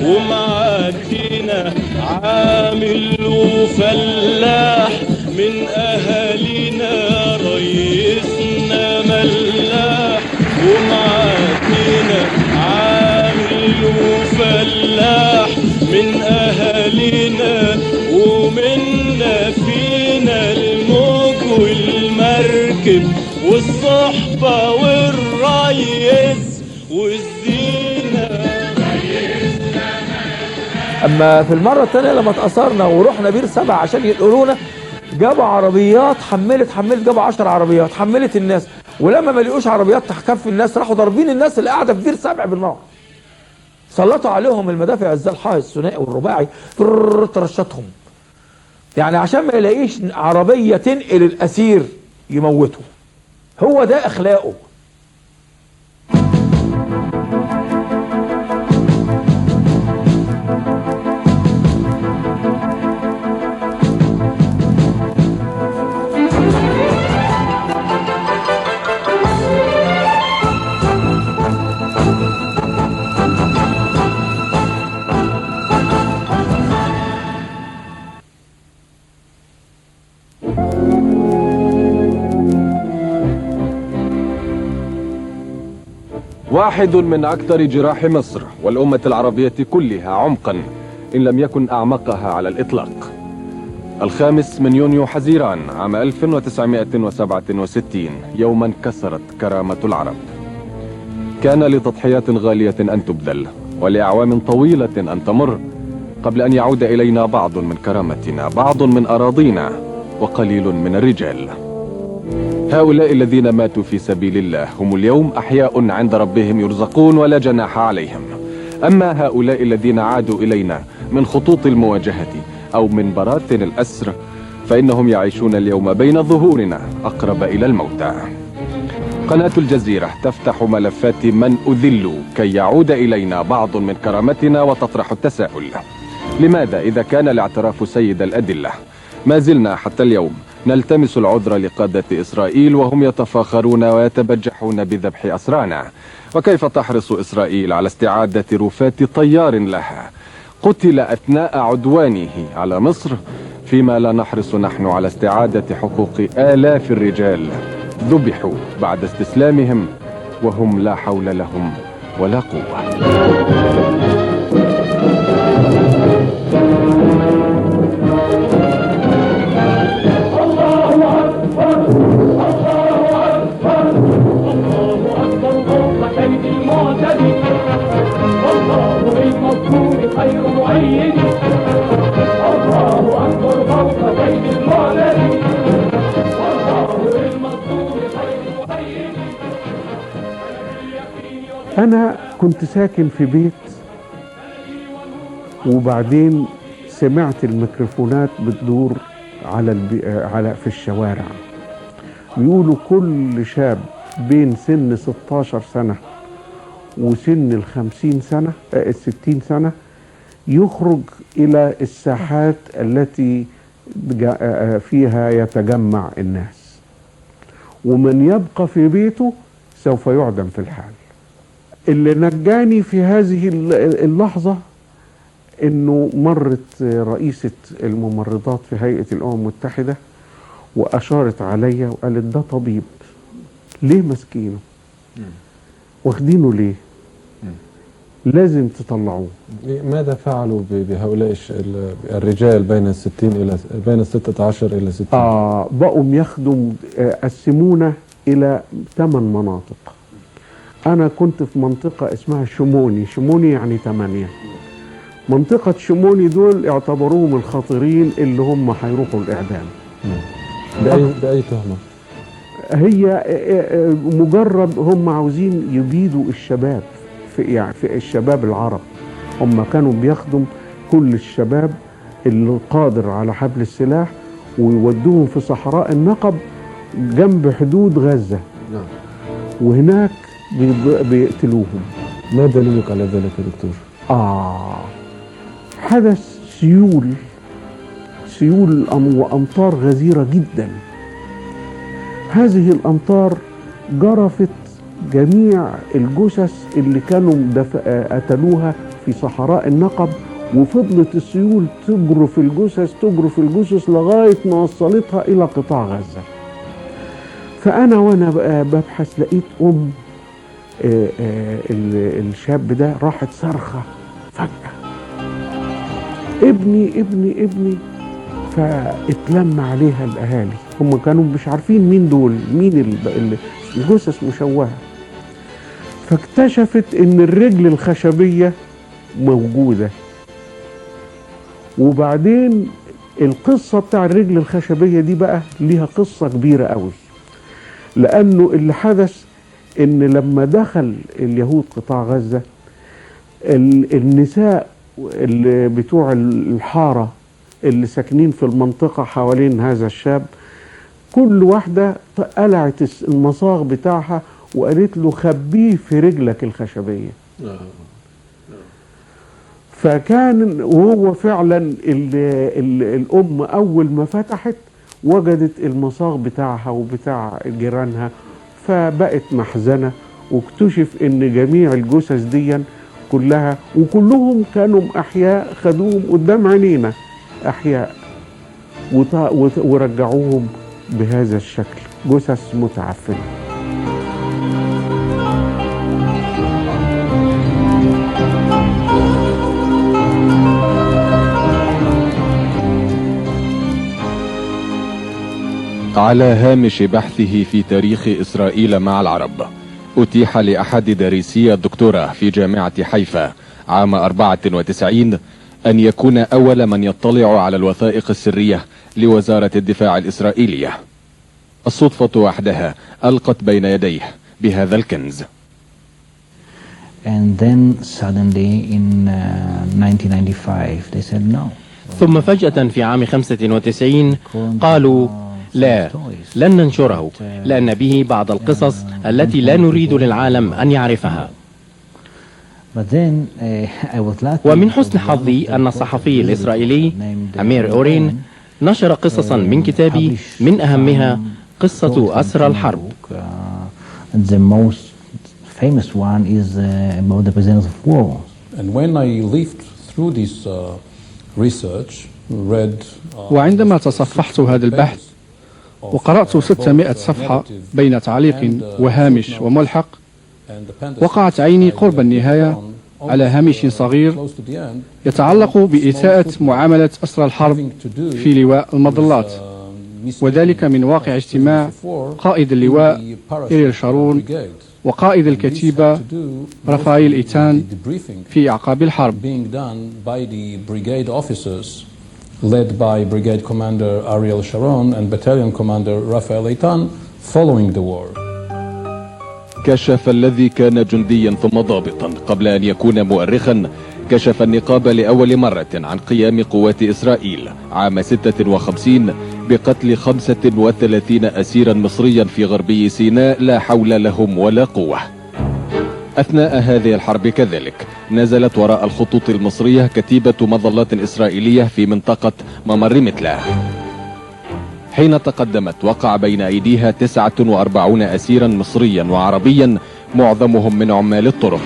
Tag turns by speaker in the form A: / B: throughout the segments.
A: ومعدينا عامل وفلاح من أهالينا ريسنا ملاح، ومعدينا عامل وفلاح من أهالينا، ومنا فينا الموج والمركب والصحبة والريس والزينة.
B: اما في المره الثانيه لما اتاثرنا ورحنا بير سبع عشان ينقلونا، جابوا عربيات حملت جابوا 10 عربيات حملت الناس، ولما ما لقوش عربيات تكفي الناس راحوا ضاربين الناس اللي قاعده في بير سبع بالنار. سلطوا عليهم المدافع الزلحاء الثنائي والرباعي ترشتهم، يعني عشان ما يلاقيش عربيه تنقل الاسير يموته. هو ده اخلاقه.
C: واحد من أكثر جراح مصر والأمة العربية كلها عمقا إن لم يكن أعمقها على الإطلاق. 5 يونيو حزيران عام 1967 يوما كسرت كرامة العرب. كان لتضحيات غالية أن تبذل ولأعوام طويلة أن تمر قبل أن يعود إلينا بعض من كرامتنا، بعض من أراضينا، وقليل من الرجال. هؤلاء الذين ماتوا في سبيل الله هم اليوم أحياء عند ربهم يرزقون ولا جناح عليهم. أما هؤلاء الذين عادوا إلينا من خطوط المواجهة أو من براثن الأسر فإنهم يعيشون اليوم بين ظهورنا أقرب إلى الموتى. قناة الجزيرة تفتح ملفات من أذلوا كي يعود إلينا بعض من كرامتنا وتطرح التساؤل: لماذا إذا كان الاعتراف سيد الأدلة ما زلنا حتى اليوم نلتمس العذر لقادة إسرائيل وهم يتفاخرون ويتبجحون بذبح أسرانا؟ وكيف تحرص إسرائيل على استعادة رفات طيار لها قتل أثناء عدوانه على مصر، فيما لا نحرص نحن على استعادة حقوق آلاف الرجال ذبحوا بعد استسلامهم وهم لا حول لهم ولا قوة؟
D: أنا كنت ساكن في بيت، وبعدين سمعت الميكروفونات بتدور على في الشوارع بيقولوا كل شاب بين سن 16 سنة وسن 50 سنة 60 سنة يخرج إلى الساحات التي فيها يتجمع الناس، ومن يبقى في بيته سوف يعدم في الحال. اللي نجاني في هذه اللحظة انه مرت رئيسة الممرضات في هيئة الأمم المتحدة وأشارت عليا وقالت ده طبيب، ليه مسكينه؟ واخدينه ليه؟ لازم تطلعوه.
E: ماذا فعلوا بهؤلاء الرجال بين 16 إلى 60؟
D: بقوا ياخدوا قسمونا إلى 8 مناطق. أنا كنت في منطقة اسمها شموني يعني 8. منطقة شموني دول اعتبروهم الخطرين اللي هم هيروحوا الإعدام.
E: بأي تهمة؟
D: هي مجرد هم عاوزين يبيدوا الشباب في الشباب العرب. هم كانوا بيخدم كل الشباب اللي قادر على حمل السلاح ويودوهم في صحراء النقب جنب حدود غزة. وهناك بيقتلوهم.
E: ما دليلك على ذلك يا دكتور؟
D: حدث سيول وأمطار غزيرة جدا. هذه الأمطار جرفت جميع الجثث اللي كانوا قتلوها في في صحراء النقب، وفضلت السيول تجرف الجثث لغاية ما وصلتها إلى قطاع غزة. فأنا ببحث لقيت الشاب ده راحت صرخة فجأة، ابني. فاتلم عليها الأهالي، هم كانوا مش عارفين مين دول، مين الجثث مشوهة. فاكتشفت ان الرجل الخشبية موجودة. وبعدين القصة بتاع الرجل الخشبية دي بقى ليها قصة كبيرة قوي، لأنه اللي حدث إن لما دخل اليهود قطاع غزة، النساء اللي بتوع الحارة اللي ساكنين في المنطقة حوالين هذا الشاب، كل واحدة قلعت المصاغ بتاعها وقالت له خبيه في رجلك الخشبية. فكان وهو فعلا الأم أول ما فتحت وجدت المصاغ بتاعها وبتاع جيرانها، فبقت محزنة، واكتشف ان جميع الجثث دي كلها وكلهم كانوا أحياء، خدوهم قدام عينينا أحياء ورجعوهم بهذا الشكل، جثث متعفنة.
C: على هامش بحثه في تاريخ إسرائيل مع العرب، أتيح لأحد دارسي الدكتوراه في جامعة حيفا عام 94 أن يكون أول من يطلع على الوثائق السرية لوزارة الدفاع الإسرائيلية. الصدفة وحدها ألقت بين يديه بهذا الكنز.
F: And then suddenly in 1995 they said no.
A: ثم فجأة في عام 95 قالوا لا، لن ننشره لأن به بعض القصص التي لا نريد للعالم أن يعرفها. ومن حسن حظي أن الصحفي الإسرائيلي أمير أورين نشر قصصا من كتابي، من أهمها قصة أسرى الحرب.
F: The most famous one is about the prisoners of war.
G: And when I lived through this research, read
H: وعندما تصفحت هذا البحث وقرأت 600 صفحة بين تعليق وهامش وملحق، وقعت عيني قرب النهاية على هامش صغير يتعلق بإساءة معاملة أسرى الحرب في لواء المظلات، وذلك من واقع اجتماع قائد اللواء إيريل شارون وقائد الكتيبة رافائيل إيتان في أعقاب الحرب.
G: led by Brigade Commander Ariel Sharon and Battalion Commander Raphael Eitan following the war.
C: كشف الذي كان جنديا ثم ضابطا قبل أن يكون مؤرخا، كشف النقاب لأول مرة عن قيام قوات إسرائيل عام 56 بقتل 35 أسيرا مصريا في غربي سيناء لا حول لهم ولا قوة. أثناء هذه الحرب كذلك نزلت وراء الخطوط المصرية كتيبة مظلات إسرائيلية في منطقة ممر متلا. حين تقدمت وقع بين أيديها 49 أسيرا مصريا وعربيا، معظمهم من عمال الطرق.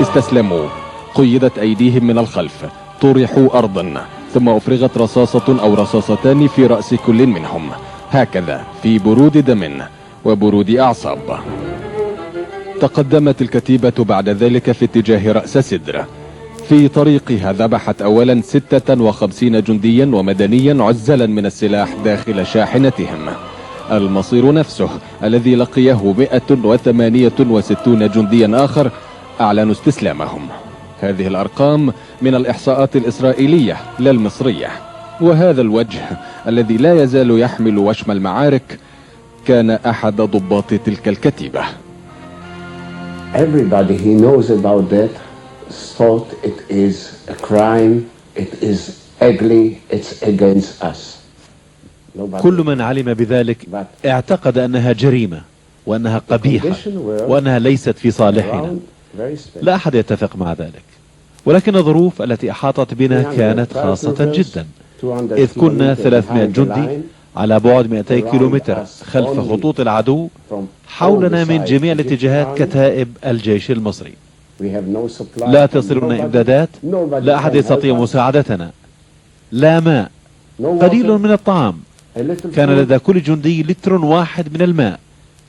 C: استسلموا، قيدت أيديهم من الخلف، طرحوا أرضا، ثم أفرغت رصاصة أو رصاصتان في رأس كل منهم، هكذا في برود دم وبرود أعصاب. تقدمت الكتيبة بعد ذلك في اتجاه رأس سدر. في طريقها ذبحت أولا 56 جنديا ومدنيا عزلا من السلاح داخل شاحنتهم. المصير نفسه الذي لقيه 168 جنديا آخر أعلنوا استسلامهم. هذه الأرقام من الإحصاءات الإسرائيلية لا المصرية. وهذا الوجه الذي لا يزال يحمل وشم المعارك كان أحد ضباط تلك الكتيبة.
I: Everybody he knows about that thought it is a crime, it is ugly, it's against us.
J: كل من علم بذلك اعتقد أنها جريمة وأنها قبيحة وأنها ليست في صالحنا. لا أحد يتفق مع ذلك، ولكن الظروف التي أحاطت بنا كانت خاصة جدا، إذ كنا 300 جندي على بعد 200 كيلومتر خلف خطوط العدو، حولنا من جميع الاتجاهات كتائب الجيش المصري. لا تصلنا إمدادات، لا أحد يستطيع مساعدتنا، لا ماء، قليل من الطعام. كان لدى كل جندي لتر واحد من الماء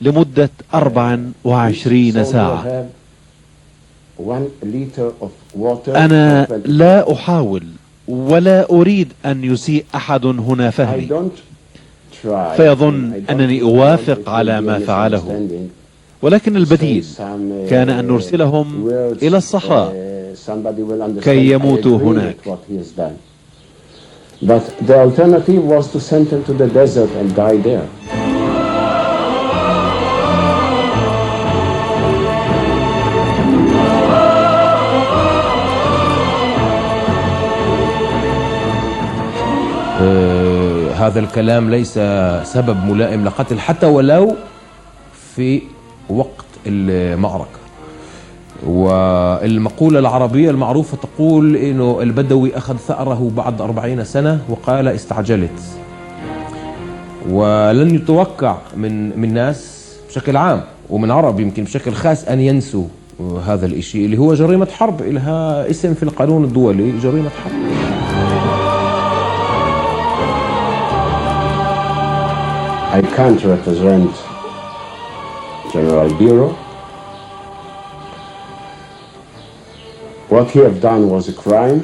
J: لمدة 24 ساعة. أنا لا أحاول ولا أريد أن يسيء أحد هنا فهمي فيظن أنني أوافق على ما فعله، ولكن البديل كان أن نرسلهم إلى الصحراء كي يموتوا هناك.
I: But the alternative was to send them to the desert and die there.
K: هذا الكلام ليس سبب ملائم لقتل حتى ولو في وقت المعركة. والمقولة العربية المعروفة تقول إنه البدوي أخذ ثأره بعد 40 سنة وقال استعجلت. ولن يتوقع من ناس بشكل عام ومن عرب يمكن بشكل خاص أن ينسوا هذا الإشي اللي هو جريمة حرب، إلها اسم في القانون الدولي، جريمة حرب.
I: I can't represent General Biro. What he have done was a crime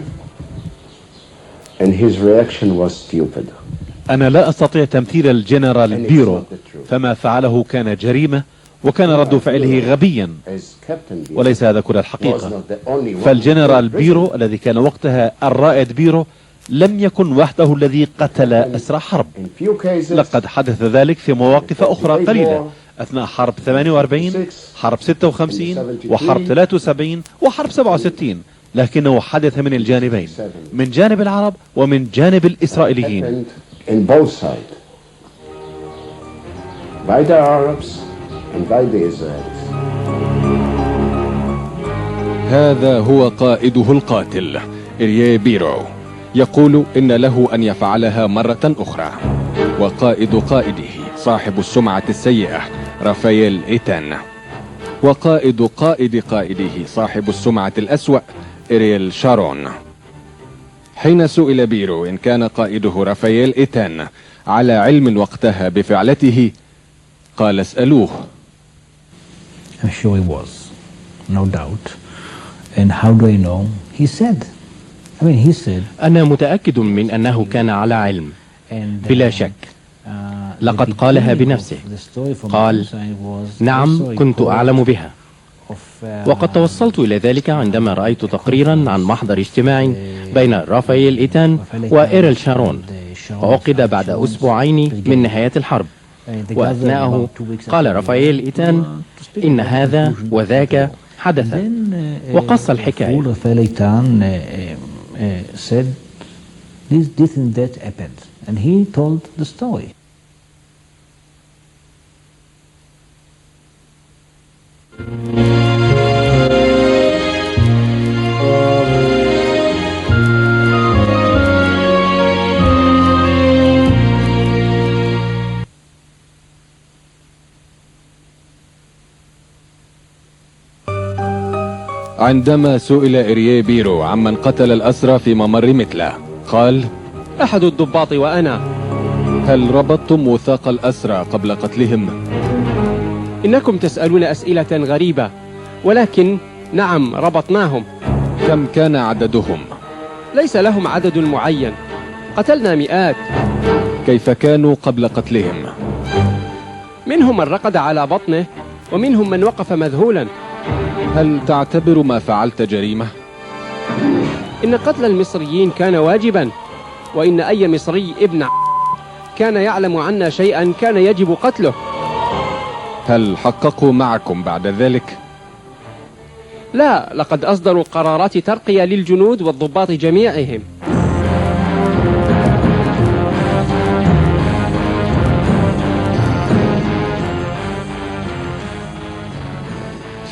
I: and his reaction was stupid.
J: أنا لا أستطيع تمثيل الجنرال بيرو، فما فعله كان جريمة وكان رد فعله غبيا، وليس هذا كل الحقيقة. فالجنرال بيرو الذي كان وقتها الرائد بيرو لم يكن وحده الذي قتل أسرى حرب. لقد حدث ذلك في مواقف أخرى قليلة أثناء حرب 48، حرب 56 وحرب 73 وحرب 67، لكنه حدث من الجانبين، من جانب العرب ومن جانب الإسرائيليين.
C: هذا هو قائده القاتل إريي بيرو، يقول إن له أن يفعلها مرة أخرى. وقائد قائده صاحب السمعة السيئة رافائيل إيتان، وقائد قائده صاحب السمعة الأسوأ إريل شارون. حين سئل بيرو إن كان قائده رافائيل إيتان على علم وقتها بفعلته قال اسألوه.
F: I'm sure he was, no doubt. And how do I know? He said. He said.
A: أنا متأكد من أنه كان على علم بلا شك. لقد قالها بنفسه، قال نعم كنت أعلم بها. وقد توصلت إلى ذلك عندما رأيت تقريرا عن محضر اجتماع بين رافائيل إيتان وإيريل شارون، عقد بعد أسبوعين من نهاية الحرب، وأثناءه قال رافائيل إيتان إن هذا وذاك حدث، وقص الحكاية.
F: said this and that happened, and he told the story.
C: عندما سئل إريي بيرو عمن قتل الأسرى في ممر مثله قال
L: أحد الضباط وأنا.
C: هل ربطتم وثاق الأسرى قبل قتلهم؟
L: إنكم تسألون أسئلة غريبة، ولكن نعم ربطناهم.
C: كم كان عددهم؟
L: ليس لهم عدد معين، قتلنا مئات.
C: كيف كانوا قبل قتلهم؟
L: منهم من رقد على بطنه ومنهم من وقف مذهولا.
C: هل تعتبر ما فعلت جريمة؟
L: إن قتل المصريين كان واجبا، وإن أي مصري ابن كان يعلم عنا شيئا كان يجب قتله.
C: هل حققوا معكم بعد ذلك؟
L: لا، لقد أصدروا قرارات ترقية للجنود والضباط جميعهم.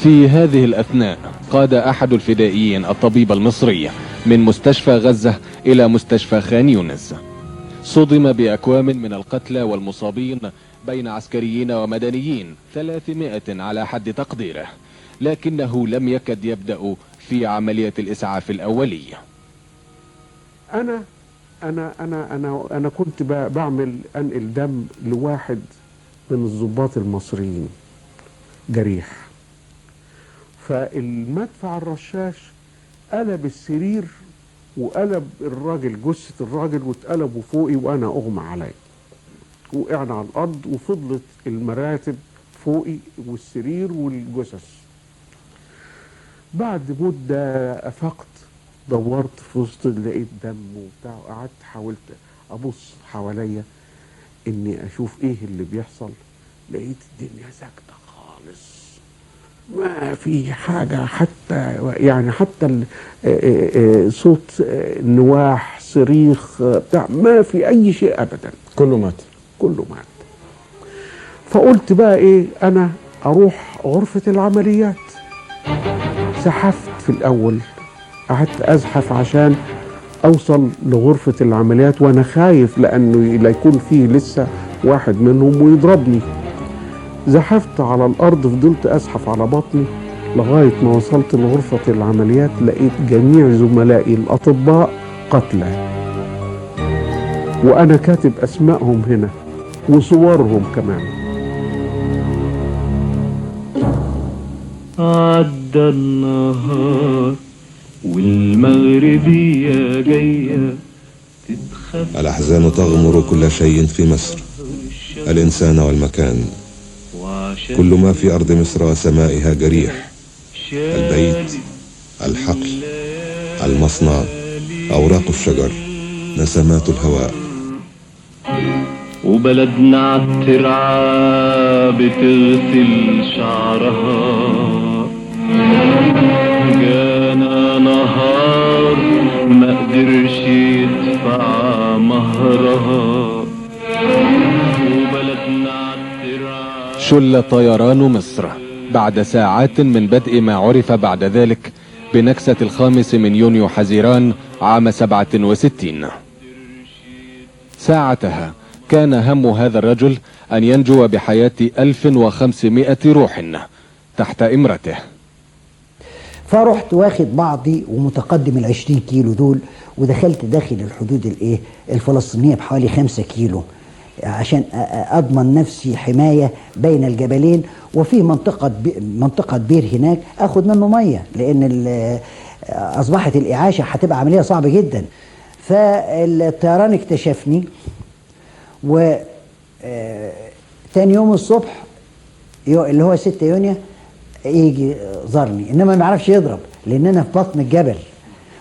C: في هذه الأثناء قاد أحد الفدائيين الطبيب المصري من مستشفى غزة إلى مستشفى خان يونس. صدم بأكوام من القتلى والمصابين بين عسكريين ومدنيين 300 على حد تقديره. لكنه لم يكد يبدأ في عملية الإسعاف الأولية.
D: أنا كنت بعمل أنقل دم لواحد من الضباط المصريين جريح، فالمدفع الرشاش قلب السرير وقلب الراجل، جثة الراجل، واتقلبوا فوقي وأنا أغمى علي. وقعنا على الأرض وفضلت المراتب فوقي والسرير والجثث. بعد مدة أفقت، دورت في وسط، لقيت دم وبتاع، قعدت حاولت أبص حواليا إني أشوف إيه اللي بيحصل. لقيت الدنيا ساكتة خالص، ما في حاجة، حتى يعني حتى صوت نواح، صريخ بتاع، ما في أي شيء أبدا.
E: كله مات.
D: كله مات. فقلت بقى إيه، أنا أروح غرفة العمليات. زحفت في الأول، قعدت أزحف عشان أوصل لغرفة العمليات وأنا خايف لأنه لا يكون فيه لسه واحد منهم ويضربني. زحفت على الأرض، فضلت أزحف على بطني لغاية ما وصلت لغرفة العمليات. لقيت جميع زملائي الأطباء قتلى، وأنا كاتب أسمائهم هنا وصورهم كمان.
M: عدى النهار والمغربية جاية تتخفى.
N: الأحزان تغمر كل شيء في مصر، الإنسان والمكان. كل ما في أرض مصر وسمائها جريح، البيت، الحقل، المصنع، أوراق الشجر، نسمات الهواء.
M: وبلدنا عالترعة بتغسل شعرها. جانا نهار ما قدرش يدفع مهرها. وبلدنا عالترعة.
C: شل طيران مصر بعد ساعات من بدء ما عرف بعد ذلك بنكسة 5 من يونيو حزيران عام 67. ساعتها كان هم هذا الرجل أن ينجو بحياة 1500 روح تحت إمرته.
O: فرحت واخد بعضي ومتقدم 20 كيلو دول، ودخلت داخل الحدود الفلسطينية بحوالي 5 كيلو عشان أضمن نفسي حماية بين الجبلين. وفي منطقة بير هناك أخد منه مية، لأن أصبحت الإعاشة هتبقى عملية صعبة جدا. فالطيران اكتشفني، و تاني يوم الصبح اللي هو 6 يونيو يجي زارني، انما ما يعرفش يضرب لان انا في بطن الجبل،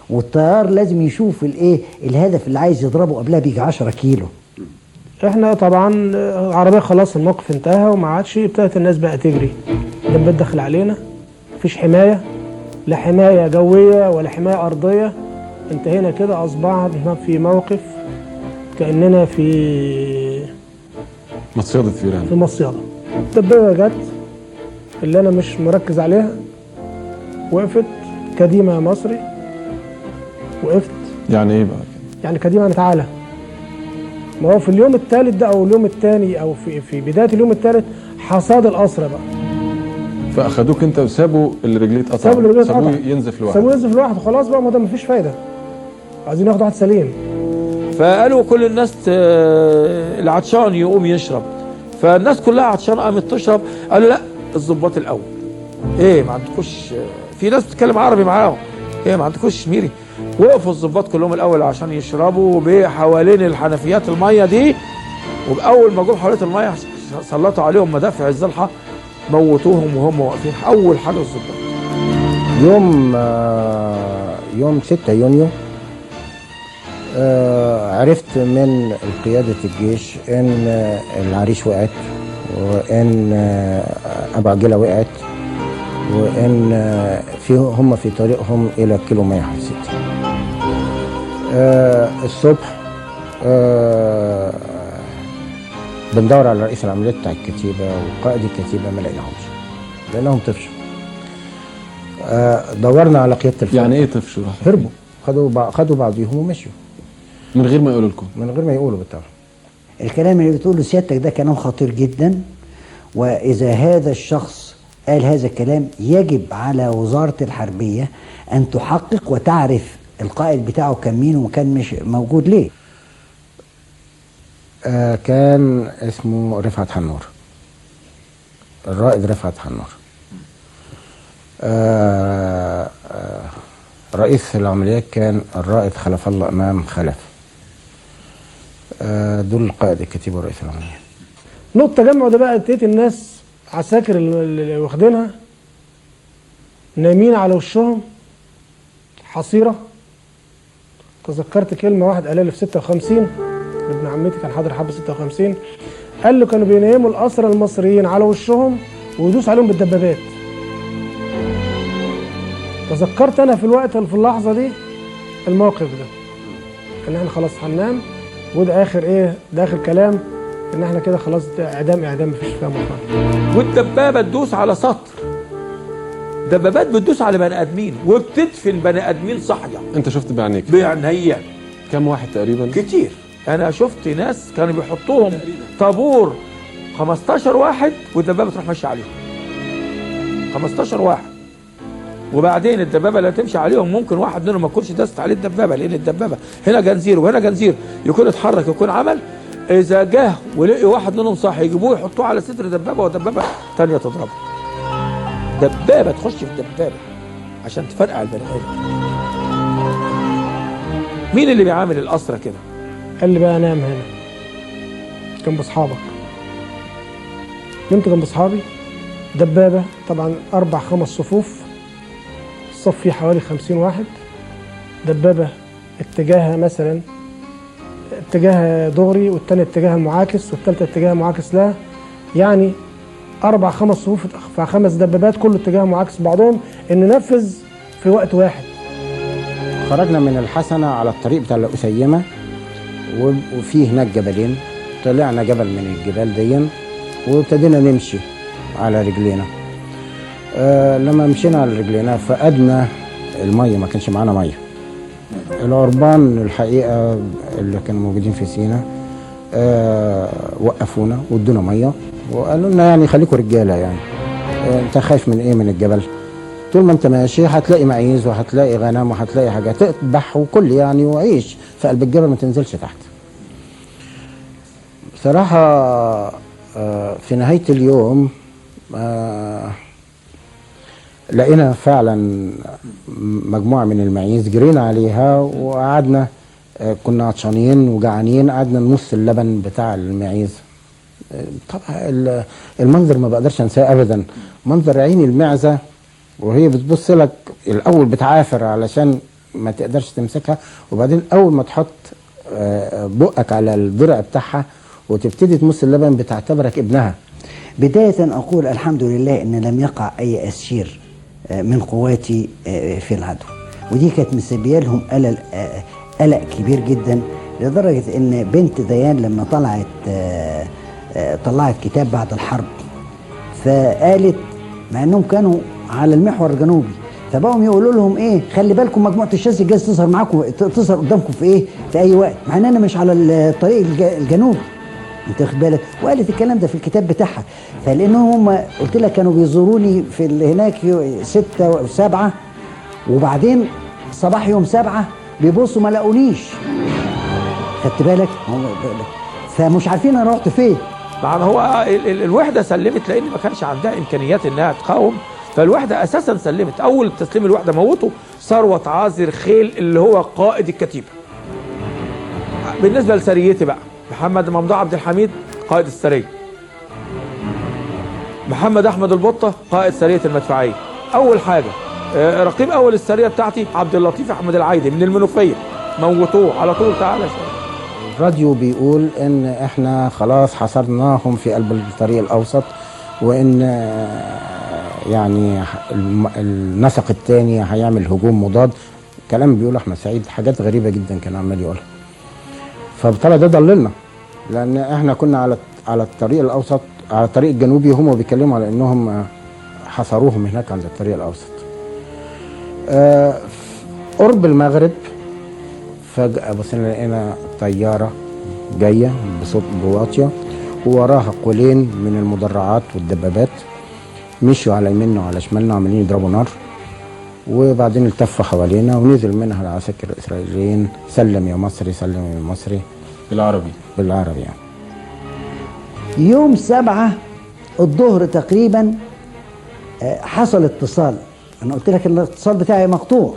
O: والطيار لازم يشوف الهدف اللي عايز يضربه قبلها بيجي 10 كيلو.
P: احنا طبعا العربيه خلاص الموقف انتهى وما عادش، ابتدت الناس بقى تجري، دبابات داخل علينا، مفيش حمايه، لا حمايه جويه ولا حمايه ارضيه. انتهينا كده، اصبحنا في موقف كاننا في
E: مصيدة فيران.
P: في مصيدة. الدبابه جت اللي انا مش مركز عليها، وقفت كديمه يا مصري، وقفت.
E: يعني ايه بقى؟
P: يعني كديمه يعني تعالى. ما هو في اليوم الثالث ده او اليوم الثاني او في بدايه اليوم الثالث حصاد الاسرى بقى.
E: فاخدوك انت وسابوا اللي رجليه اتقطع، سابوه ينزف لوحده.
P: سابوه ينزف لوحده، خلاص بقى، ما ده مفيش فايده، عايزين ياخدوا واحد سليم.
B: فقالوا كل الناس العطشان يقوم يشرب، فالناس كلها عطشان قامت تشرب. قالوا لا، الضباط الاول. ايه ما عندكوش؟ في ناس بتتكلم عربي معاهم، ايه ما عندكوش ميري؟ وقفوا الضباط كلهم الاول عشان يشربوا بحوالين الحنفيات الميه دي، وباول ما جم حوالين الميه سلطوا عليهم مدافع الزلحه، موتوهم وهم واقفين. اول حاجه الضباط.
Q: يوم 6 يونيو عرفت من قيادة الجيش ان العريش وقعت، وان ابو عجلة وقعت، وان هم في طريقهم الى كيلو 160. الصبح بندور على رئيس العمليات بتاع الكتيبة وقائد الكتيبة، ما لقيناهمش لانهم طفشوا. دورنا على قيادة الفرقة.
E: يعني ايه طفشوا؟
Q: هربوا، خدوا بعضيهم ومشوا
E: من غير ما يقولوا لكم؟
Q: من غير ما يقولوا بالطبع.
O: الكلام اللي بتقوله سيادتك ده كلام خطير جدا، واذا هذا الشخص قال هذا الكلام: يجب على وزارة الحربية أن تحقق وتعرف القائد بتاعه كان مين وكان مش موجود ليه.
Q: كان اسمه رفعت حنور، الرائد رفعت حنور. رئيس العمليات كان الرائد خلف الله إمام خلف. دول قائد الكتيبة ورئيس العمليات.
P: نقطة التجمع ده بقى لقيت الناس عساكر اللي واخدينها نايمين على وشهم حصيرة. تذكرت كلمة واحد قالها لي في 56، ابن عمتي كان حاضر حرب 56، قال له كانوا بينيموا الأسرى المصريين على وشهم ويدوس عليهم بالدبابات. تذكرت أنا في الوقت في اللحظة دي الموقف ده، إن إحنا خلاص هننام وده آخر إيه، ده آخر كلام، إن إحنا كده خلاص إعدام مفيش فيها مقارنة.
B: والدبابة تدوس على سطر، دبابات بتدوس على بني آدمين وبتدفن بني آدمين صحية.
E: أنت شفت بعينيك؟
B: بعينيا.
E: كم واحد تقريبا؟
B: كتير. أنا شفت ناس كانوا بيحطوهم طابور 15 واحد والدبابة تروح ماشية عليهم. 15 واحد. وبعدين الدبابة اللي هتمشي عليهم ممكن واحد منهم ما يكونش داست عليه الدبابة، لأن الدبابة هنا جنزير وهنا جنزير، يكون اتحرك يكون عمل. إذا جه ولقي واحد منهم صاحي يجيبوه يحطوه على صدر دبابة ودبابة تانية تضربه. دبابة تخش في دبابة عشان تفرقع البني آدم. مين اللي بيعامل الأسرى كده؟
P: قال لي بقى نام هنا جنب أصحابك. نمت جنب أصحابي، دبابة طبعا 4-5 صفوف، الصف فيه حوالي 50 واحد، دبابة اتجاهها مثلا اتجاه دغري والتاني اتجاه المعاكس والتالتة اتجاه معاكس لها، يعني 4-5 صفوف في 5 دبابات كل اتجاه معاكس بعضهم، ان ننفذ في وقت واحد.
Q: خرجنا من الحسنة على الطريق بتاع القسيمة، وفي هناك جبلين، طلعنا جبل من الجبال دي وابتدينا نمشي على رجلينا. لما مشينا على رجلينا فقدنا المية، ما كانش معانا مية. العربان الحقيقة اللي كانوا موجودين في سينا وقفونا وادونا مية وقالوا لنا يعني خليكم رجالة، يعني انت خايف من ايه من الجبل؟ طول ما انت ماشي هتلاقي معيز وهتلاقي غنم وهتلاقي حاجات تذبح وكل يعني وعيش في قلب الجبل، ما تنزلش تحت. بصراحة في نهاية اليوم لقينا فعلا مجموعة من المعيز، جرينا عليها وقعدنا، كنا عطشانين وجعانين، قعدنا نمص اللبن بتاع المعيز. طبعا المنظر ما بقدرش انساه ابدا، منظر عين المعزة وهي بتبص لك، الاول بتعافر علشان ما تقدرش تمسكها، وبعدين اول ما تحط بقك على الضرع بتاعها وتبتدي تمص اللبن بتعتبرك ابنها.
O: بداية أقول الحمد لله أن لم يقع أي أسير من قواتي في العدو، ودي كانت مسبيه لهم قلق كبير جدا، لدرجة أن بنت ديان لما طلعت كتاب بعد الحرب، فقالت مع أنهم كانوا على المحور الجنوبي، فبقوا يقولوا لهم ايه، خلي بالكم مجموعه الشاذ جايز تظهر معاكم، تظهر قدامكم في ايه، في اي وقت، مع ان انا مش على الطريق الجنوبي، انت واخد بالك. وقالت الكلام ده في الكتاب بتاعها، فلانهم هم قلت لك كانوا بيزوروني في هناك 6 و7، وبعدين صباح يوم 7 بيبصوا ما لاقونيش، خدت بالك، فمش عارفين انا رحت فين.
B: طبعا هو الوحده سلمت لان ما كانش عندها امكانيات انها تقاوم، فالوحده اساسا سلمت. اول تسليم الوحده موته ثروت عازر خيل اللي هو قائد الكتيبه. بالنسبه لسريتي بقى، محمد ممدوح عبد الحميد قائد السريه، محمد احمد البطه قائد سريه المدفعيه. اول حاجه رقيب اول السريه بتاعتي عبد اللطيف احمد العايدي من المنوفيه، موتوه على طول. تعالى
Q: الراديو بيقول ان احنا خلاص حصرناهم في قلب الطريق الاوسط، وان يعني النسق الثاني هيعمل هجوم مضاد. كلام بيقول احمد سعيد حاجات غريبه جدا كان عمال يقولها، فبالتالي ده ضللنا، لان احنا كنا على الطريق الاوسط، على الطريق الجنوبي، هم بيتكلموا على انهم حصروهم هناك عند الطريق الاوسط. قرب المغرب فجاه بصينا لقينا طياره جايه بصوت بواطيه، ووراها قولين من المدرعات والدبابات، مشوا على يميننا وعلى شمالنا عمالين يضربوا نار، وبعدين التفوا حوالينا ونزل منها العساكر الإسرائيليين سلم يا مصري سلم يا مصري
E: بالعربي
Q: يعني.
O: يوم 7 الظهر تقريبا حصل اتصال. انا قلت لك الاتصال بتاعي مقطوع،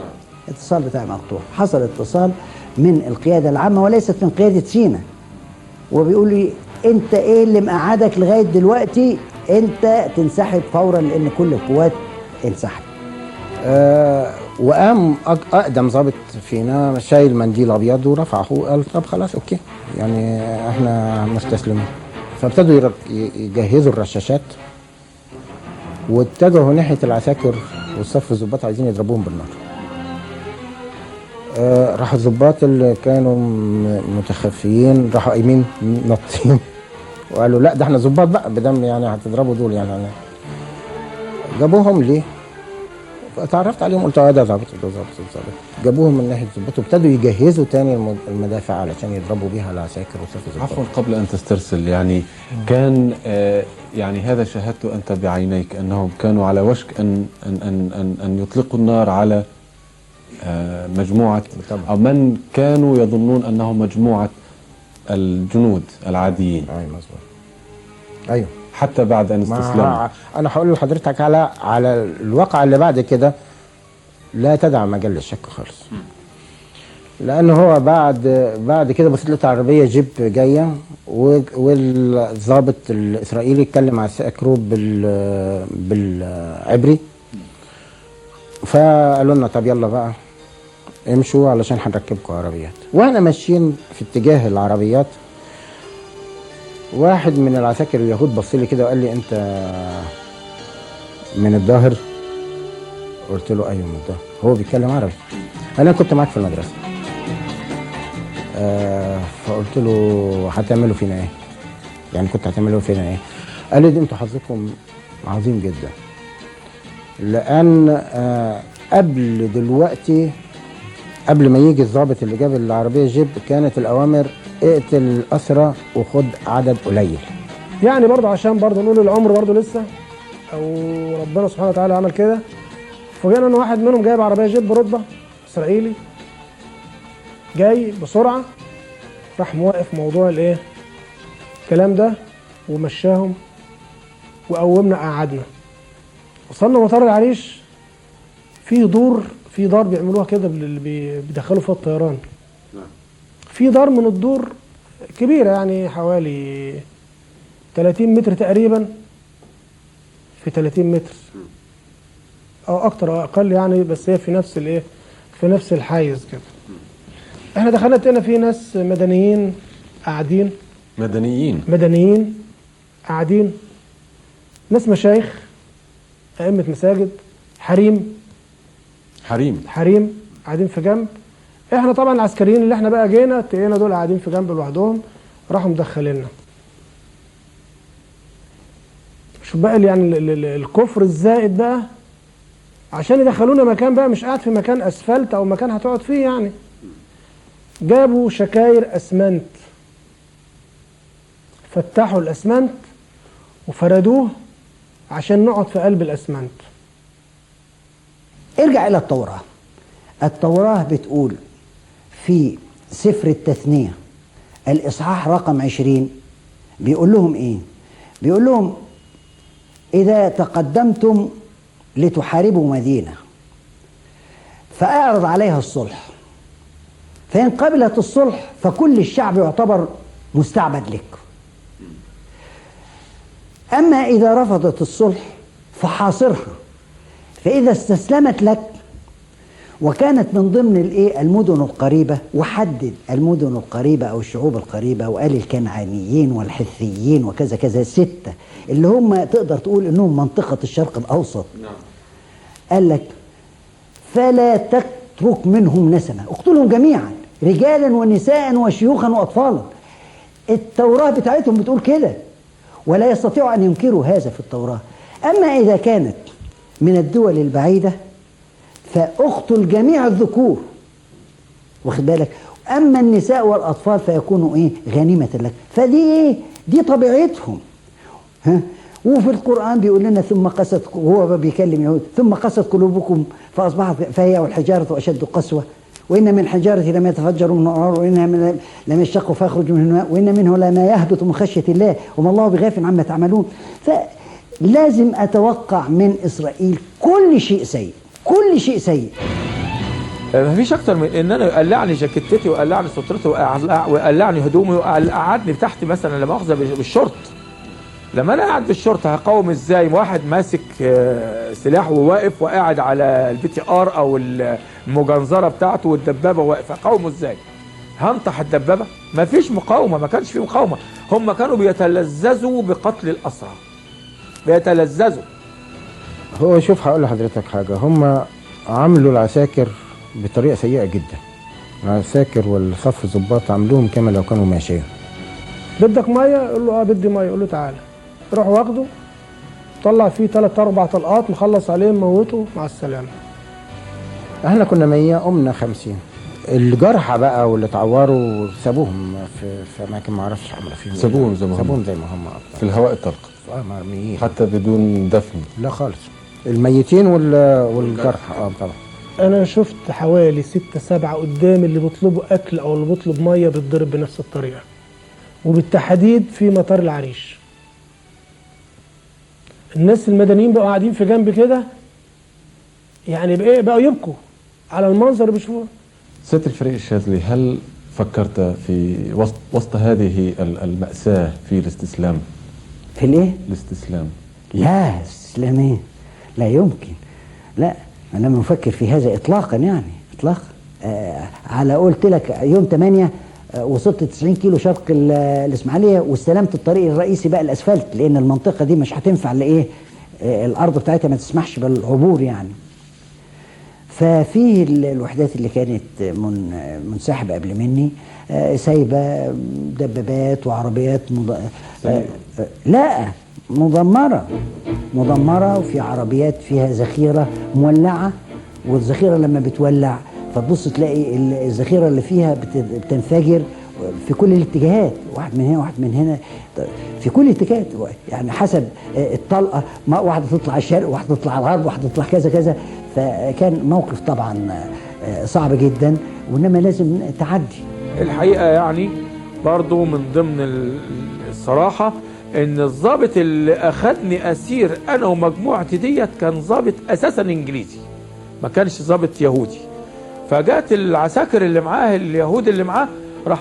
O: حصل اتصال من القيادة العامة وليست من قيادة سينا، وبيقول لي انت ايه اللي مقعدك لغاية دلوقتي؟ انت تنسحب فورا لان كل القوات انسحب.
Q: وقام اقدم ضابط فينا شايل منديل ابيض ورفعه وقال طب خلاص اوكي يعني احنا مستسلمين. فابتدوا يجهزوا الرشاشات واتجهوا ناحيه العساكر والصف الضباط عايزين يضربوهم بالنار. راحوا الضباط اللي كانوا متخفيين راحوا قايمين نطين وقالوا لا ده احنا ضباط بقى بدم يعني هتضربوا دول يعني. جابوهم ليه؟ اتعرفت عليهم قلت ده ظابط. جابوهم من ناحيه الضباط وابتدوا يجهزوا تاني المدافع علشان يضربوا بيها العساكر وصف الضباط.
J: عفوا قبل ان تسترسل يعني كان يعني هذا شاهدته انت بعينيك انهم كانوا على وشك ان يطلقوا النار على مجموعه او من كانوا يظنون انهم مجموعه الجنود العاديين.
Q: ايوه مظبوط. ايوه
J: حتى بعد ان استسلموا.
Q: انا هقول لحضرتك على الواقعه اللي بعد كده لا تدع مجال للشك خالص. لان هو بعد كده بصيت لقيت عربيه جيب جايه والضابط الاسرائيلي اتكلم على السكروب بالعبري، فقالوا لنا طب يلا بقى امشوا علشان هنركبكم عربيات. واحنا ماشيين في اتجاه العربيات واحد من العساكر اليهود بص لي كده وقال لي انت من الظاهر؟ قلت له ايوه من الظاهر. هو بيتكلم عربي. انا كنت معاك في المدرسه. فقلت له هتعملوا فينا ايه؟ يعني كنت هتعملوا فينا ايه؟ قال لي دي انتوا حظكم عظيم جدا، لان قبل دلوقتي قبل ما يجي الضابط اللي جاب العربيه جيب كانت الاوامر اقتل الاسرى وخد عدد قليل.
P: يعني برضه عشان برضه نقول العمر برضه لسه او ربنا سبحانه وتعالى عمل كده. فوجئنا ان واحد منهم جايب عربيه جيب رتبه اسرائيلي جاي بسرعه، راح موقف موضوع الايه الكلام ده ومشاهم وقومنا قعدنا. وصلنا مطار العريش، في دار بيعملوها كده اللي بيدخلوا فيها الطيران. في دار من الدور كبيره يعني حوالي 30 متر تقريبا في 30 متر او اكتر او اقل يعني، بس هي في نفس الحيز كده. احنا دخلنا لقينا في ناس مدنيين قاعدين. مدنيين قاعدين، ناس مشايخ ائمه مساجد، حريم قاعدين في جنب. احنا طبعا العسكريين اللي احنا بقى جينا تلاقينا دول قاعدين في جنب لوحدهم، راحوا مدخليننا. شوف بقى يعني الكفر الزائد بقى عشان يدخلونا مكان بقى مش قاعد في مكان اسفلت او مكان هتقعد فيه يعني. جابوا شكاير اسمنت، فتحوا الاسمنت وفردوه عشان نقعد في قلب الاسمنت.
O: ارجع الى التوراة. التوراة بتقول في سفر التثنية الاصحاح رقم 20 بيقول لهم ايه؟ بيقول لهم اذا تقدمتم لتحاربوا مدينة فاعرض عليها الصلح، فإن قبلت الصلح فكل الشعب يعتبر مستعبد لك. أما إذا رفضت الصلح فحاصرها، فإذا استسلمت لك وكانت من ضمن المدن القريبة، وحدد المدن القريبة أو الشعوب القريبة وقال الكنعانيين والحثيين وكذا كذا 6 اللي هم تقدر تقول إنهم منطقة الشرق الأوسط. قال لك فلا تترك منهم نسمة، اقتلهم جميعا رجالا ونساء وشيوخا وأطفالا. التوراة بتاعتهم بتقول كده ولا يستطيعوا أن ينكروا هذا في التوراة. أما إذا كانت من الدول البعيدة فاقتل جميع الذكور، واخد بالك، أما النساء والأطفال فيكونوا غنيمة لك. فدي دي طبيعتهم. وفي القرآن بيقول لنا ثم قست، وهو بيكلم يهود، ثم قست قلوبكم فأصبحت فهي والحجارة أشد قسوة وإن من الحجارة لما يتفجر من النار وإنها لما يشق فيخرج منه الماء وإن منه لما يهبط من خشية الله وما الله بغافل عما تعملون. فلازم أتوقع من إسرائيل كل شيء سيء، كل شيء سيء.
B: ما فيش اكتر من ان انا يقلعني جاكيتتي ويقلعني سترتي ويقلعني هدومي ويقعدني تحت مثلا لا مؤاخذه بالشورت. لما انا قاعد بالشورت هقاوم ازاي واحد ماسك سلاح وواقف وقاعد على البي تي ار او المجنزره بتاعته والدبابه واقف، هقاومه ازاي؟ هنطح الدبابه؟ ما فيش مقاومه، ما كانش في مقاومه. هم كانوا بيتلذذوا بقتل الاسرى، بيتلذذوا.
Q: هو شوف هقول لحضرتك حاجه، هم عملوا العساكر بطريقه سيئه جدا. العساكر والصف الضباط عملوهم كما لو كانوا ماشيه.
P: بدك ميه؟ يقول له اه بدي ميه، يقول له تعالى. يروح واخده طلع فيه 3 4 طلقات، مخلص عليه موته مع السلامه.
Q: احنا كنا 100 قمنا 50. الجرحى بقى واللي اتعوروا سابوهم في اماكن ما اعرفش عملوا فيهم.
E: سابوهم زي ما هم
Q: في
E: الهواء الطلق.
Q: مرميين
E: حتى بدون دفن؟
Q: لا خالص. الميتين والجرحى طبعا.
P: انا شفت حوالي 6 7 قدامي اللي بيطلبوا اكل او اللي بيطلب ميه بيتضرب بنفس الطريقه، وبالتحديد في مطار العريش. الناس المدنيين بقوا قاعدين في جنب كده، يعني بقوا يبكوا على المنظر اللي بيشوفوه.
E: سيادة الفريق الشاذلي، هل فكرت في وسط هذه المأساة في الاستسلام؟
O: في الايه؟
E: الاستسلام.
O: لا استسلام ايه؟ لا يمكن. لا انا ما بفكر في هذا اطلاقا، يعني اطلاقا. على قلت لك يوم 8 وصلت 90 كيلو شرق الاسماعيليه واستلمت الطريق الرئيسي بقى الاسفلت، لان المنطقه دي مش هتنفع لايه، الارض بتاعتها ما تسمحش بالعبور يعني. ففي الوحدات اللي كانت منسحبه قبل مني سايبه دبابات وعربيات لا مدمره، وفي عربيات فيها ذخيره مولعه، والذخيره لما بتولع فتبص تلاقي الذخيره اللي فيها بتنفجر في كل الاتجاهات، واحد من هنا واحد من هنا، في كل الاتجاهات، يعني حسب الطلقه، واحده تطلع الشرق واحده تطلع الغرب واحده تطلع كذا كذا. فكان موقف طبعا صعب جدا، وانما لازم تعدي.
B: الحقيقه يعني برضو من ضمن الصراحه ان الضابط اللي اخذني اسير انا ومجموعتي ديت كان ضابط اساسا انجليزي، ما كانش ضابط يهودي. فجات العساكر اللي معاه اليهود اللي معاه راح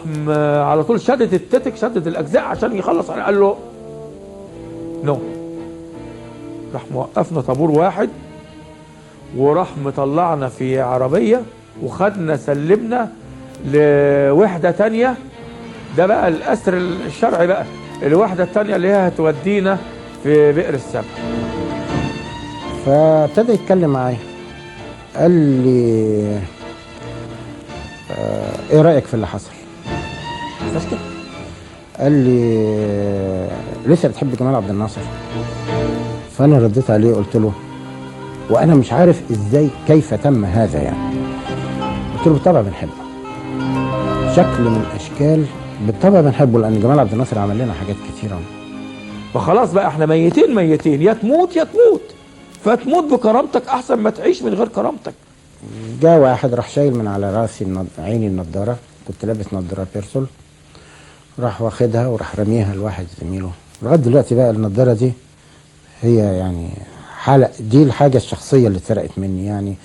B: على طول شدد التتك، شدد الاجزاء عشان يخلص عليه. قال له نو. راح موقفنا طابور واحد وراح مطلعنا في عربيه وخدنا سلمنا لوحده تانيه. ده بقى الاسر الشرعي بقى، الوحده التانيه اللي هي هتودينا في بئر السبع.
Q: فابتدى يتكلم معايا، قال لي ايه رايك في اللي حصل؟ قال لي لسه بتحب جمال عبد الناصر؟ فانا رديت عليه قلت له وانا مش عارف ازاي كيف تم هذا يعني. قلت له بالطبع بنحبه، شكل من اشكال بالطبع بنحبه، لان جمال عبد الناصر عمل لنا حاجات كتيره.
B: فخلاص بقى احنا ميتين، يا تموت يا تموت، فتموت بكرامتك احسن ما تعيش من غير كرامتك.
Q: جاء واحد راح شايل من على راسي عيني النضاره، كنت لابس نضاره بيرسول، راح واخدها وراح رميها لواحد زميله. لغايه دلوقتي بقى النضاره دي هي يعني حاله، دي الحاجه الشخصيه اللي اتسرقت مني يعني،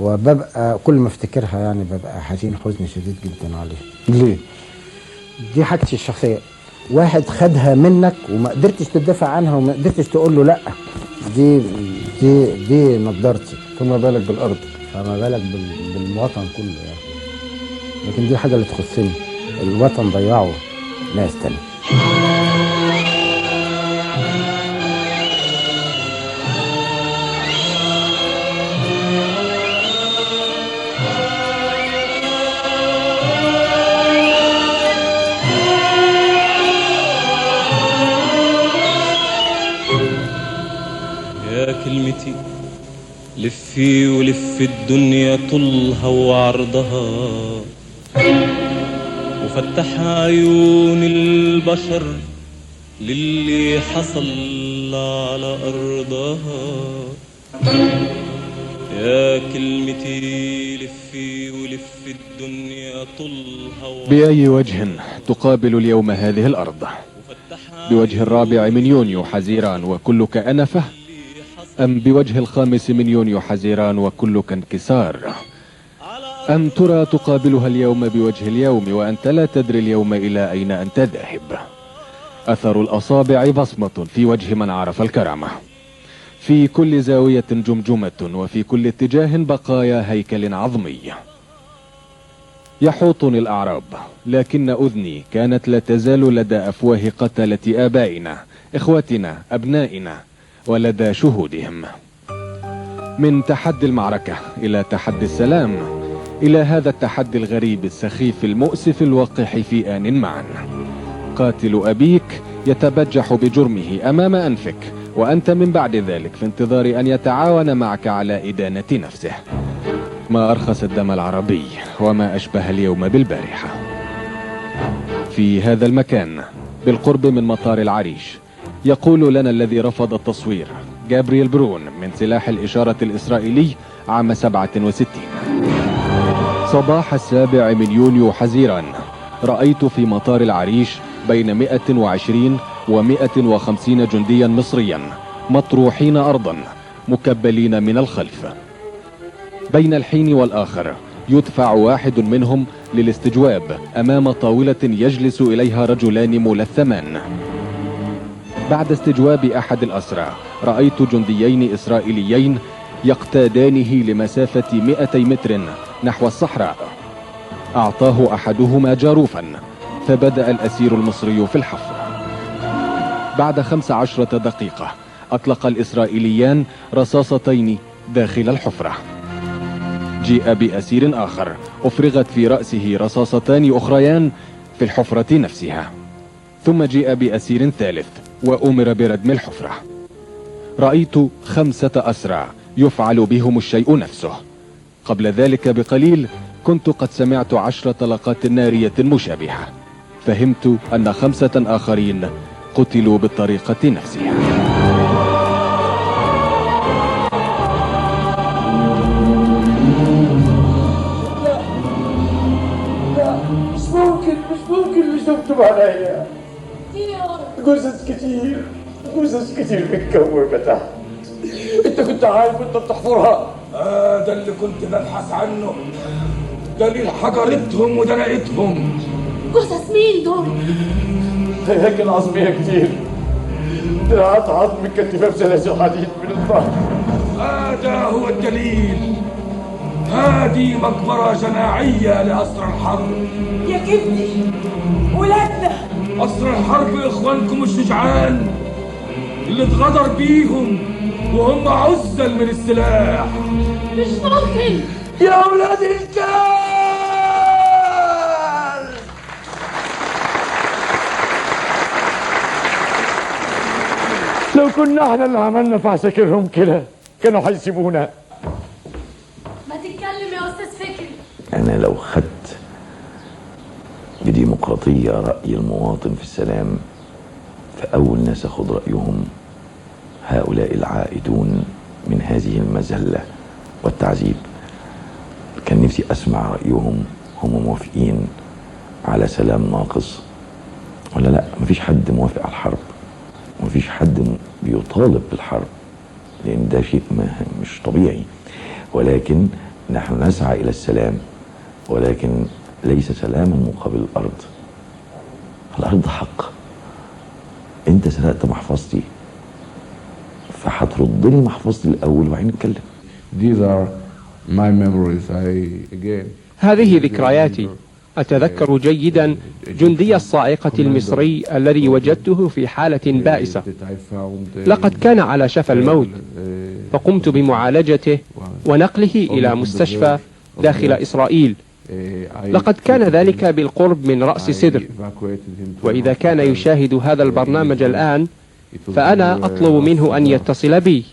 Q: وببقى كل ما افتكرها يعني ببقى حزين حزن شديد جدا عليها.
E: ليه؟
Q: دي حاجتي الشخصيه. واحد خدها منك وما قدرتش تدافع عنها وما قدرتش تقول له لا، دي نضارتي،
E: فما بالك بالارض،
Q: فما بالك بالوطن كله يعني. لكن دي حاجه اللي تخصني، الوطن ضيعه ناس تاني.
M: يا كلمتي لفي ولف الدنيا طولها وعرضها، وفتح عيون البشر للي حصل على أرضها. يا كلمتي لفي ولف الدنيا طولها.
C: بأي وجه تقابل اليوم هذه الأرض؟ بوجه 4 من يونيو حزيران وكلك أنفة، أم بوجه 5 من يونيو حزيران وكلك انكسار؟ أم ترى تقابلها اليوم بوجه اليوم وأنت لا تدري اليوم إلى أين أنت ذاهب؟ أثر الأصابع بصمة في وجه من عرف الكرامة. في كل زاوية جمجمة، وفي كل اتجاه بقايا هيكل عظمي. يحوطني الأعراب، لكن أذني كانت لا تزال لدى أفواه قتلة آبائنا، إخوتنا، أبنائنا، ولدى شهودهم. من تحدي المعركة إلى تحدي السلام، إلى هذا التحدي الغريب السخيف المؤسف الوقح في آن معا. قاتل أبيك يتبجح بجرمه أمام أنفك، وأنت من بعد ذلك في انتظار أن يتعاون معك على إدانة نفسه. ما أرخص الدم العربي، وما أشبه اليوم بالبارحة. في هذا المكان بالقرب من مطار العريش يقول لنا الذي رفض التصوير جابرييل برون من سلاح الإشارة الإسرائيلي عام 67: صباح 7 من يونيو حزيران رأيت في مطار العريش بين 120 و150 جنديا مصريا مطروحين أرضا مكبلين من الخلف. بين الحين والآخر يدفع واحد منهم للاستجواب أمام طاولة يجلس إليها رجلان ملثمان. بعد استجواب أحد الأسرى رأيت جنديين إسرائيليين يقتادانه لمسافة 200 متر نحو الصحراء. أعطاه أحدهما جاروفا، فبدأ الأسير المصري في الحفر. بعد 15 دقيقة أطلق الإسرائيليان رصاصتين داخل الحفرة. جيء بأسير آخر أفرغت في رأسه رصاصتان أخريان في الحفرة نفسها. ثم جيء بأسير ثالث وأمر بردم الحفرة. رأيت 5 أسرى يفعل بهم الشيء نفسه. قبل ذلك بقليل كنت قد سمعت 10 طلقات نارية مشابهة. فهمت أن 5 آخرين قتلوا بالطريقة نفسها.
R: مش ممكن اللي شفته عليا. قصص كتير متكومة تحت. انت كنت عارف انت بتحفرها؟
B: ده اللي كنت ببحث عنه. دليل حجرتهم ودنقتهم.
R: قصص مين دول؟ هيكل عظمية كتير، دراعات عظم متكتفة بسلاسل حديد من الظهر.
B: هذا هو الدليل. هذه مقبرة جماعية لأسرى الحرب.
R: يا كبدي ولادنا.
B: أسرى الحرب إخوانكم الشجعان اللي اتغدر بيهم وهم عزل من السلاح.
R: مش ممكن
B: يا أولاد الرجال.
R: لو كنا احنا اللي عملنا في عساكرهم كده كانوا هيسيبونا.
S: ما تتكلم يا أستاذ فكري.
T: أنا لو خدت بديمقراطية رأي المواطن في السلام، فأول ناس أخذ رأيهم هؤلاء العائدون من هذه المذلة والتعذيب. كان نفسي أسمع رأيهم، هم موافقين على سلام ناقص ولا لا. مفيش حد موافق على الحرب، مفيش حد بيطالب بالحرب، لأن ده شيء مش طبيعي. ولكن نحن نسعى إلى السلام، ولكن ليس سلاما مقابل الأرض. الأرض حق. أنت سرقت محفظتي، فهترد لي محفظتي الأول وبعدين نتكلم.
D: These are my memories.
L: هذه ذكرياتي. أتذكر جيدا جندي الصاعقة المصري الذي وجدته في حالة بائسة. لقد كان على شفا الموت، فقمت بمعالجته ونقله إلى مستشفى داخل إسرائيل. لقد كان ذلك بالقرب من رأس سدر، وإذا كان يشاهد هذا البرنامج الآن فأنا أطلب منه أن يتصل بي.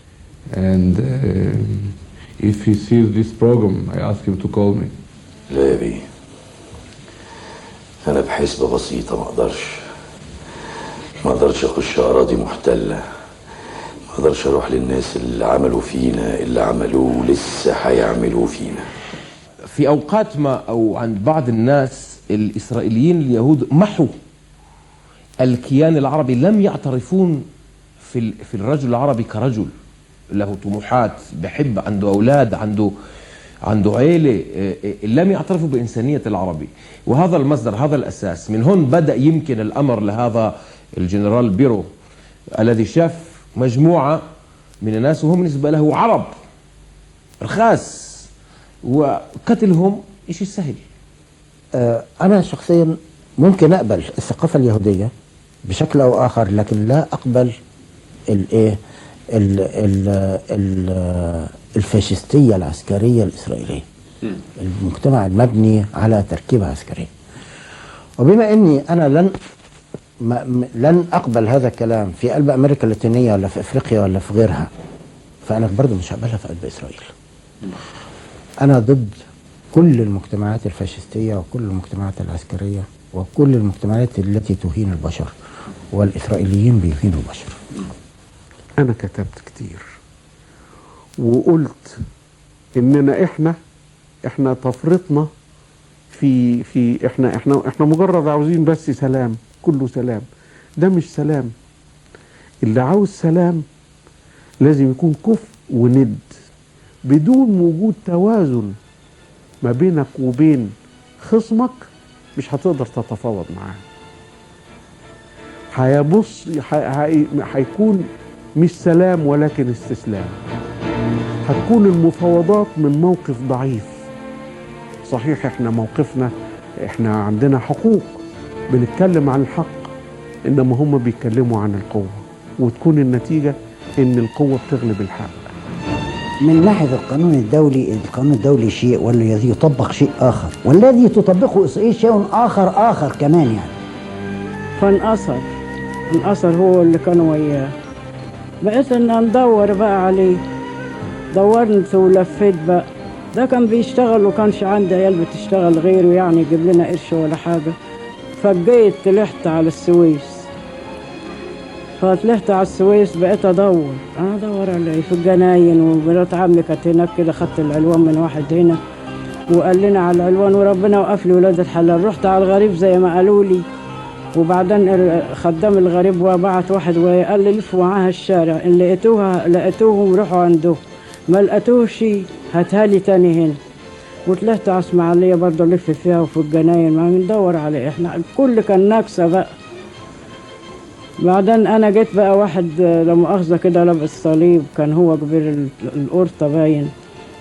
D: If he sees this program, I ask him to call me.
T: لا يا بيه، أنا بحسبة بسيطة ما أقدرش. ما اقدرش اخش اراضي محتله، ما اقدرش اروح للناس اللي عملوا فينا اللي عملوه لسه هيعملوه فينا.
K: في اوقات ما او عند بعض الناس الاسرائيليين اليهود محوا الكيان العربي، لم يعترفون في الرجل العربي كرجل له طموحات، بحب، عنده اولاد، عنده عيله، لم يعترفوا بانسانيه العربي. وهذا المصدر، هذا الاساس، من هون بدا يمكن الامر لهذا الجنرال بيرو الذي شاف مجموعه من الناس وهم بالنسبه له عرب رخاص وقتلهم شيء سهل.
Q: أنا شخصيا ممكن أقبل الثقافة اليهودية بشكل أو آخر، لكن لا أقبل الإيه الفاشستية العسكرية الإسرائيلية، المجتمع المبني على تركيبة عسكرية. وبما أني أنا لن أقبل هذا الكلام في قلب أمريكا اللاتينية ولا في أفريقيا ولا في غيرها، فأنا برضه مش هقبلها في قلب إسرائيل. أنا ضد كل المجتمعات الفاشستية وكل المجتمعات العسكرية وكل المجتمعات التي تهين البشر، والإسرائيليين بيهينوا البشر.
D: أنا كتبت كتير وقلت إننا إحنا تفرطنا في إحنا مجرد عاوزين بس سلام، كله سلام. ده مش سلام. اللي عاوز سلام لازم يكون كفء وند، بدون وجود توازن ما بينك وبين خصمك مش هتقدر تتفاوض معاه. هيكون مش سلام ولكن استسلام. هتكون المفاوضات من موقف ضعيف. صحيح احنا موقفنا، احنا عندنا حقوق، بنتكلم عن الحق، انما هم بيتكلموا عن القوة، وتكون النتيجة ان القوة بتغلب الحق.
O: من ناحية القانون الدولي شيء، والذي يطبق شيء آخر، والذي تطبقه إسرائيل شيء آخر كمان يعني.
U: فانأثر هو اللي كانوا وياه، بقيت ان ندور بقى عليه. دورت ولفيت بقى، ده كان بيشتغل وكانش عندي عيال بتشتغل غيره يعني يجيب لنا قرش ولا حاجة. فجيت طلعت على السويس، فطلعت على السويس بقيت ادور على في الجناين، ومرات عمي كانت هناك كده، خدت العنوان من واحد هنا وقال لنا على العنوان، وربنا وقف لي ولاد الحلال. رحت على الغريب زي ما قالوا لي، وبعدين خدام الغريب وبعت واحد وقال لي لفوا معاها الشارع، ان لقيتوهم روحوا عنده، ما لقيتوهش هاتها لي تاني هنا. وطلعت على اسماعيليه برضه الف فيها وفي الجناين، ما بندور عليه، احنا الكل كان ناكسه بقى. بعدين انا جيت بقى واحد لا مؤاخذه كده لابس صليب، كان هو كبير القرطه باين،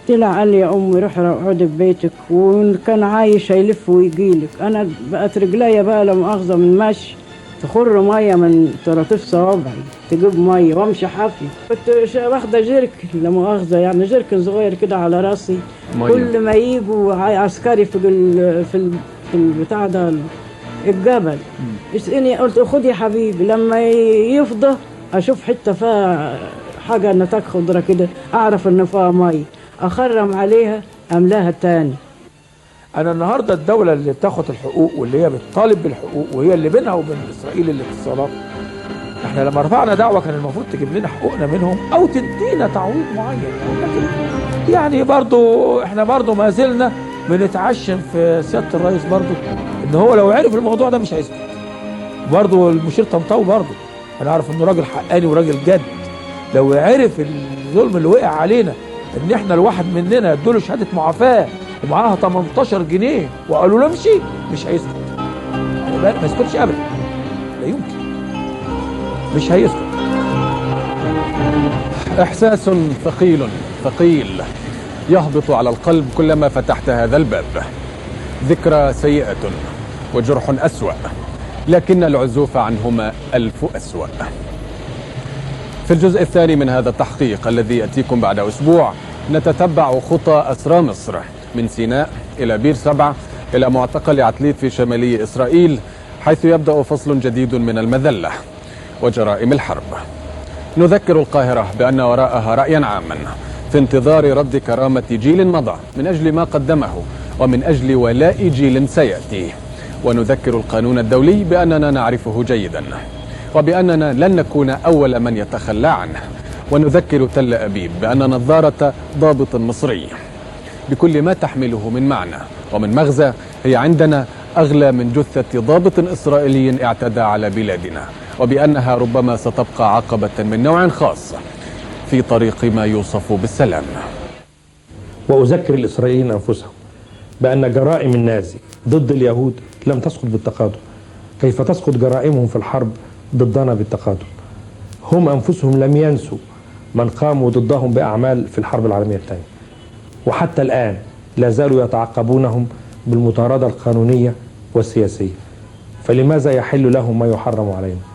U: طلع قال لي يا امي روحي اقعدي في بيتك، وكان عايش هيلف ويجيلك. انا بقت رجليا بقى لا مؤاخذه من مشي تخر ميه من طراطيف صوابعي، تجيب ميه وامشي حافي. كنت واخده جيركن لا مؤاخذه يعني، جيركن صغير كده على راسي مية. كل ما يجوا عسكري في البتاع ده الجبل يسقني، قلت خد يا حبيبي، لما يفضى اشوف حته فيها حاجه نتاج خضره كده اعرف ان فيها ميه، اخرم عليها املاها تاني.
B: انا النهارده الدوله اللي بتاخد الحقوق واللي هي بتطالب بالحقوق وهي اللي بينها وبين اسرائيل الاتصالات، احنا لما رفعنا دعوه كان المفروض تجيب لنا حقوقنا منهم او تدينا تعويض معين، لكن يعني برضو احنا برضو ما زلنا بنتعشم في سياده الرئيس برضو ان هو لو عرف الموضوع ده مش هيسكت. برضو المشير طنطاوي برضو انا عارف انه راجل حقاني وراجل جد، لو عرف الظلم اللي وقع علينا ان احنا الواحد مننا ادوله شهاده معافاه ومعاها 18 جنيه وقالوا له امشي، مش هيسكت. ما يسكتش ابدا، لا يمكن، مش هيسكت.
C: إحساس ثقيل يهبط على القلب كلما فتحت هذا الباب. ذكرى سيئة وجرح أسوأ، لكن العزوف عنهما ألف أسوأ. في الجزء الثاني من هذا التحقيق الذي يأتيكم بعد أسبوع، نتتبع خطى أسرى مصر من سيناء إلى بير سبع إلى معتقل عتليت في شمالي إسرائيل، حيث يبدأ فصل جديد من المذلة وجرائم الحرب. نذكر القاهرة بأن وراءها رأيا عاما في انتظار رد كرامة جيل مضى من أجل ما قدمه ومن أجل ولاء جيل سيأتي، ونذكر القانون الدولي بأننا نعرفه جيدا، وبأننا لن نكون أول من يتخلى عنه. ونذكر تل أبيب بأن نظارة ضابط مصري بكل ما تحمله من معنى ومن مغزى هي عندنا أغلى من جثة ضابط إسرائيلي اعتدى على بلادنا، وبأنها ربما ستبقى عقبة من نوع خاص في طريق ما يوصف بالسلام.
H: وأذكر الإسرائيليين أنفسهم بأن جرائم النازي ضد اليهود لم تسقط بالتقادم، كيف تسقط جرائمهم في الحرب ضدنا بالتقادم. هم أنفسهم لم ينسوا من قاموا ضدهم بأعمال في الحرب العالمية الثانية، وحتى الآن لا زالوا يتعقبونهم بالمطاردة القانونية والسياسية، فلماذا يحل لهم ما يحرم علينا؟